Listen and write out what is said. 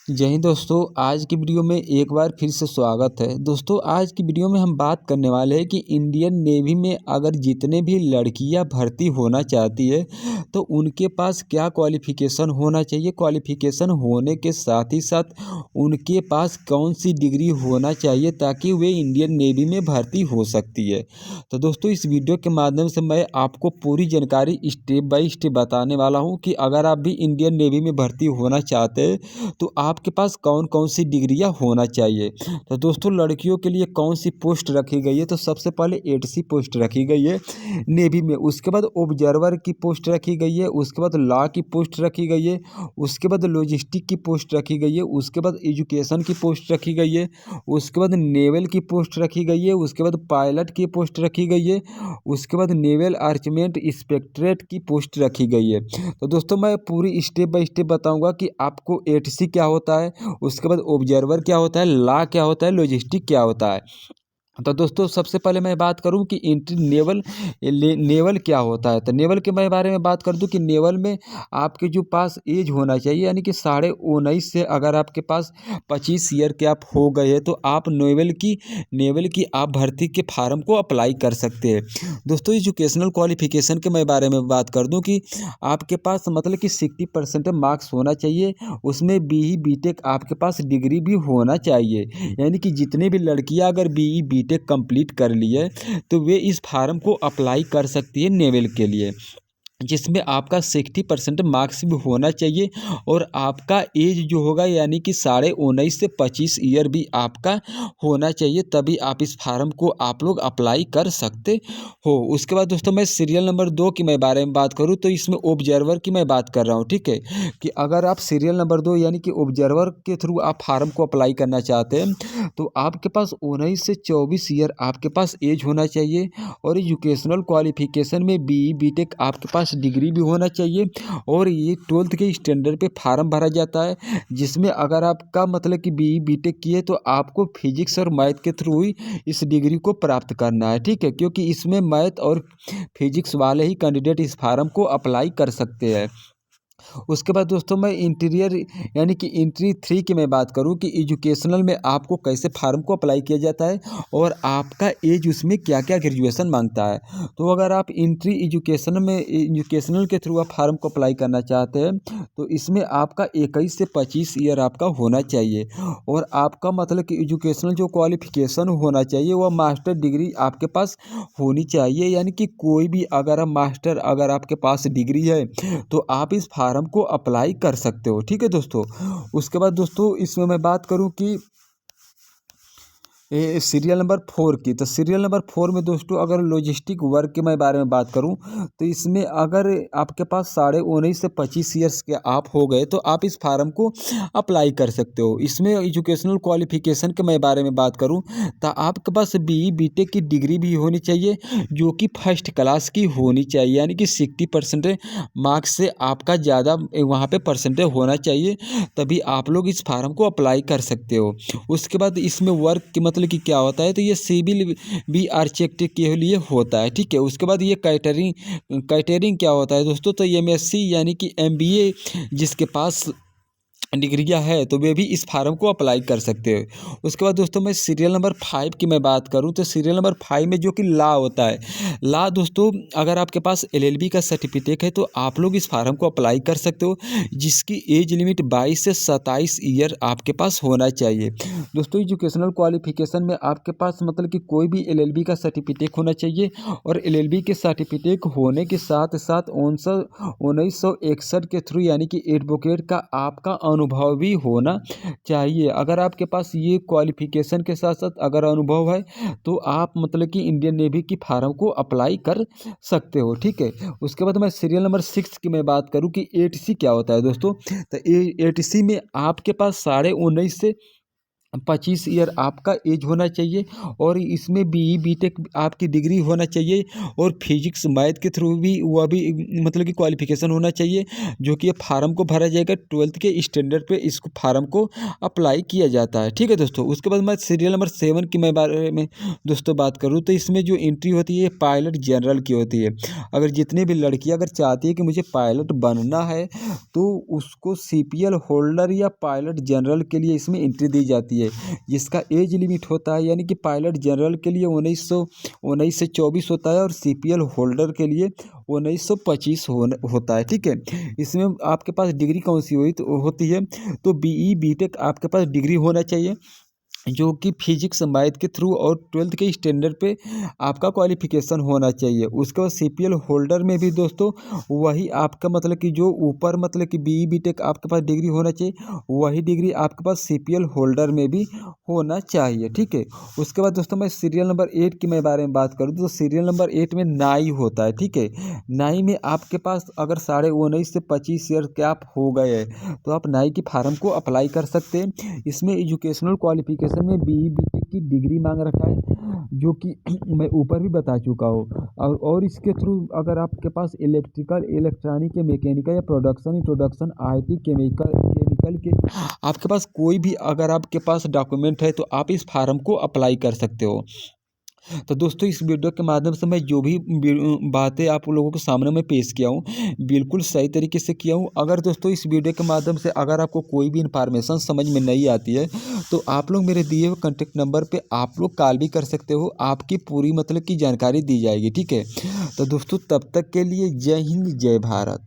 जय हिंद दोस्तों। आज की वीडियो में एक बार फिर से स्वागत है। दोस्तों आज की वीडियो में हम बात करने वाले हैं कि इंडियन नेवी में अगर जितने भी लड़कियां भर्ती होना चाहती है तो उनके पास क्या क्वालिफ़िकेशन होना चाहिए, क्वालिफ़िकेशन होने के साथ ही साथ उनके पास कौन सी डिग्री होना चाहिए ताकि वे इंडियन नेवी में भर्ती हो सकती है। तो दोस्तों इस वीडियो के माध्यम से मैं आपको पूरी जानकारी स्टेप बाय स्टेप बताने वाला हूँ कि अगर आप भी इंडियन नेवी में भर्ती होना चाहते हैं तो आपके पास कौन कौन सी डिग्रियां होना चाहिए। तो दोस्तों लड़कियों के लिए कौन सी पोस्ट रखी गई है, तो सबसे पहले 8सी पोस्ट रखी गई है नेवी में, उसके बाद ऑब्जर्वर की पोस्ट रखी गई है, उसके बाद लॉ की पोस्ट रखी गई है, उसके बाद लॉजिस्टिक की पोस्ट रखी गई है, उसके बाद एजुकेशन की पोस्ट रखी गई है, उसके बाद नेवल की पोस्ट रखी गई है, उसके बाद पायलट की पोस्ट रखी गई है, उसके बाद नेवल आर्चमेंट इंस्पेक्टरेट की पोस्ट रखी गई है। तो दोस्तों मैं पूरी स्टेप बाय स्टेप बताऊंगा कि आपको 8सी क्या होता है, उसके बाद ऑब्जर्वर क्या होता है, लॉ क्या होता है, लॉजिस्टिक क्या होता है। तो दोस्तों सबसे पहले मैं बात करूं कि इंट्री नेवल क्या होता है। तो नेवल के मैं बारे में बात कर दूं कि नेवल में आपके जो पास एज होना चाहिए यानी कि 19.5 से अगर आपके पास 25 ईयर के आप हो गए हैं तो आप नेवल की आप भर्ती के फार्म को अप्लाई कर सकते हैं। दोस्तों एजुकेशनल क्वालिफिकेशन के मैं बारे में बात कर दूं कि आपके पास मतलब कि 60% मार्क्स होना चाहिए, उसमें BE BTech आपके पास डिग्री भी होना चाहिए। यानी कि जितने भी लड़कियां अगर BE BTech कंप्लीट कर लिए तो वे इस फार्म को अप्लाई कर सकती है नेवल के लिए, जिसमें आपका 60% मार्क्स भी होना चाहिए और आपका एज जो होगा यानी कि 19.5 से 25 ईयर भी आपका होना चाहिए, तभी आप इस फार्म को आप लोग अप्लाई कर सकते हो। उसके बाद दोस्तों मैं सीरियल नंबर 2 की मैं बारे में बात करूं तो इसमें ऑब्जर्वर की मैं बात कर रहा हूं, ठीक है, कि अगर आप सीरियल नंबर 2 यानी कि ऑब्जर्वर के थ्रू आप फार्म को अप्लाई करना चाहते हैं तो आपके पास 19 से 24 ईयर आपके पास एज होना चाहिए और एजुकेशनल क्वालिफिकेशन में BE BTech आपके पास डिग्री भी होना चाहिए और ये 12th के स्टैंडर्ड पे फार्म भरा जाता है, जिसमें अगर आपका मतलब कि BE BTech किए तो आपको फिजिक्स और मैथ के थ्रू ही इस डिग्री को प्राप्त करना है, ठीक है, क्योंकि इसमें मैथ और फिजिक्स वाले ही कैंडिडेट इस फार्म को अप्लाई कर सकते हैं। उसके बाद दोस्तों मैं इंटीरियर यानी कि एंट्री 3 की मैं बात करूं कि एजुकेशनल में आपको कैसे फार्म को अप्लाई किया जाता है और आपका एज उसमें क्या क्या ग्रेजुएशन मांगता है। तो अगर आप एंट्री एजुकेशनल के थ्रू आप फार्म को अप्लाई करना चाहते हैं तो इसमें आपका 21 से 25 ईयर आपका होना चाहिए और आपका मतलब कि एजुकेशनल जो क्वालिफिकेशन होना चाहिए वह मास्टर डिग्री आपके पास होनी चाहिए। यानी कि कोई भी अगर मास्टर अगर आपके पास डिग्री है तो आप इस फार्म को अप्लाई कर सकते हो, ठीक है दोस्तों। उसके बाद दोस्तों इसमें मैं बात करूं कि सीरियल नंबर 4 की, तो सीरियल नंबर 4 में दोस्तों अगर लॉजिस्टिक वर्क के मैं बारे में बात करूं तो इसमें अगर आपके पास 19.5 से 25 ईयर्स के आप हो गए तो आप इस फार्म को अप्लाई कर सकते हो। इसमें एजुकेशनल क्वालिफिकेशन के मैं बारे में बात करूं तो आपके पास BE BTech की डिग्री भी होनी चाहिए जो कि फर्स्ट क्लास की होनी चाहिए, यानी कि 60% मार्क्स से आपका ज़्यादा वहाँ पे परसेंटेज होना चाहिए, तभी आप लोग इस फार्म को अप्लाई कर सकते हो। उसके बाद इसमें वर्क की मतलब कि क्या होता है, तो ये सिविल भी आर्किटेक्ट के लिए होता है, ठीक है। उसके बाद ये कैटरिंग क्या होता है दोस्तों, तो MSc यानी कि MBA जिसके पास डिग्रियां है तो वे भी इस फार्म को अप्लाई कर सकते हो। उसके बाद दोस्तों मैं सीरियल नंबर 5 की मैं बात करूं तो सीरियल नंबर 5 में जो कि लॉ होता है, लॉ दोस्तों अगर आपके पास LLB का सर्टिफिकेट है तो आप लोग इस फार्म को अप्लाई कर सकते हो, जिसकी एज लिमिट 22 से 27 ईयर आपके पास होना चाहिए। दोस्तों एजुकेशनल क्वालिफिकेशन में आपके पास मतलब कि कोई भी LLB का सर्टिफिकेट होना चाहिए और LLB के सर्टिफिकेट होने के साथ साथ 1961 के थ्रू यानी कि एडवोकेट का आपका अनुभव भी होना चाहिए। अगर आपके पास ये क्वालिफिकेशन के साथ साथ अगर अनुभव है तो आप मतलब कि इंडियन नेवी की फार्म को अप्लाई कर सकते हो, ठीक है। उसके बाद मैं सीरियल नंबर 6 की मैं बात करूं कि 8C क्या होता है दोस्तों, तो 8C में आपके पास 19.5 से 25 ईयर आपका एज होना चाहिए और इसमें बीई बीटेक आपकी डिग्री होना चाहिए और फिजिक्स मैथ के थ्रू भी वह भी मतलब कि क्वालिफिकेशन होना चाहिए, जो कि ये फार्म को भरा जाएगा 12th के स्टैंडर्ड पे इस फार्म को अप्लाई किया जाता है। ठीक है दोस्तों, उसके बाद मैं सीरियल नंबर 7 की मैं बारे में दोस्तों बात करूँ तो इसमें जो एंट्री होती है पायलट जनरल की होती है। अगर जितनी भी लड़कियाँ अगर चाहती है कि मुझे पायलट बनना है तो उसको सीपीएल होल्डर या पायलट जनरल के लिए इसमें एंट्री दी जाती है, जिसका एज लिमिट होता है यानी कि पायलट जनरल के लिए 19 से 24 होता है और सीपीएल होल्डर के लिए 1925 होता है। ठीक है, इसमें आपके पास डिग्री कौन सी होती है तो बीई बीटेक आपके पास डिग्री होना चाहिए, जो कि फिजिक्स मैथ के थ्रू और 12th के स्टैंडर्ड पे आपका क्वालिफिकेशन होना चाहिए। उसके बाद सीपीएल होल्डर में भी दोस्तों वही आपका मतलब कि जो ऊपर मतलब कि बीई बीटेक आपके पास डिग्री होना चाहिए, वही डिग्री आपके पास सीपीएल होल्डर में भी होना चाहिए। ठीक है, उसके बाद दोस्तों मैं सीरियल नंबर 8 की मैं बारे में बात करूँ तो सीरियल नंबर 8 में नाई होता है। ठीक है, नाई में आपके पास अगर 19.5 से 25 ईयर के आप हो गए हैं तो आप नाई की फार्म को अप्लाई कर सकते हैं। इसमें एजुकेशनल क्वालिफिकेशन में बीई बीटेक की डिग्री मांग रखा है, जो कि मैं ऊपर भी बता चुका हूँ। और इसके थ्रू अगर आपके पास इलेक्ट्रिकल इलेक्ट्रॉनिक या मैकेनिकल या प्रोडक्शन इंट्रोडक्शन आईटी केमिकल के आपके पास कोई भी अगर आपके पास डॉक्यूमेंट है तो आप इस फार्म को अप्लाई कर सकते हो। तो दोस्तों इस वीडियो के माध्यम से मैं जो भी बातें आप लोगों के सामने मैं पेश किया हूँ बिल्कुल सही तरीके से किया हूँ। अगर दोस्तों इस वीडियो के माध्यम से अगर आपको कोई भी इन्फॉर्मेशन समझ में नहीं आती है तो आप लोग मेरे दिए हुए कॉन्टैक्ट नंबर पे आप लोग कॉल भी कर सकते हो, आपकी पूरी मतलब की जानकारी दी जाएगी। ठीक है, तो दोस्तों तब तक के लिए जय हिंद जय भारत।